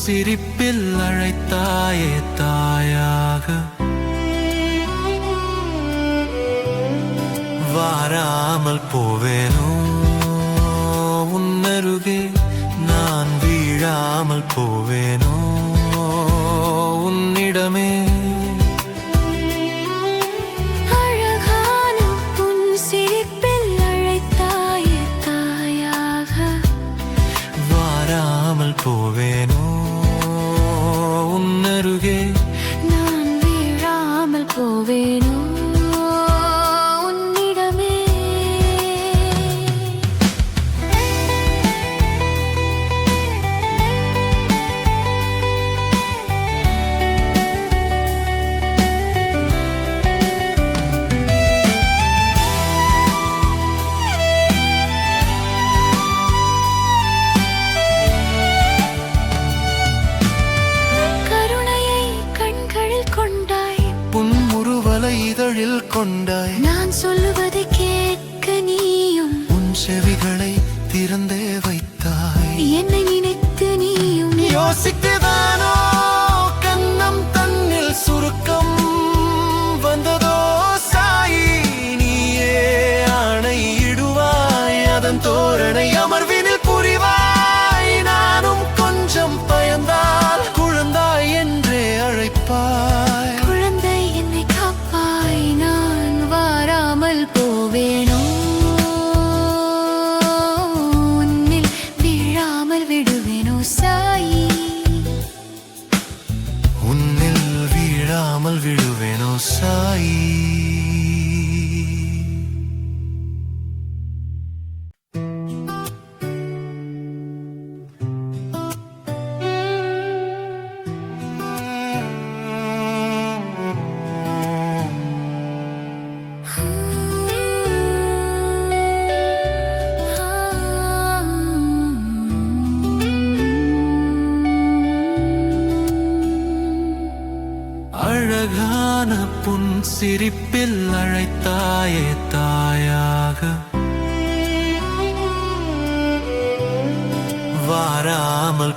சிரிப்பில் அழைத்தாயே தாயாக. வாராமல் போவேனோ உன்னருகே, நான் வீழாமல் போவேனோ உன்னிடமே. அழகான உன் சிரிப்பில் அழைத்தாயே தாயாக. வாராமல் போவேனோ உன்னருகே, நான் வீழாமல் போவேனோ உன்னிடமே. கருணையை கண்களில் கொண்டாய், புன்முறுவலை இதழில் கொண்டாய். நான் சொல்லுவதை கேட்க நீயும் உன் செவிகளை திறந்தே வைத்தாய். என்னை நினைத்து நீயும் யோசிக்கதானோ கண்ணம் தன்னில் சுருக்கம் வந்ததோ சாயி. நீயே ஆணையிடுவாய், அதன் தோரணை அமர்வினில் புரிவாய். நானும் கொஞ்சம் பயந்தால் குழந்தாய் என்றே அழைப்பாய். குழந்தை என்னை காப்பாய், நான் வாராமல் போவேனோ உன்னில் வீழாமல் விடுவேனோ சாயி. உன்னில் வீழாமல் விடுவேனோ சாயி. அழகான புன் சிரிப்பில் அழைத்தாயே தாயாக. வாராமல்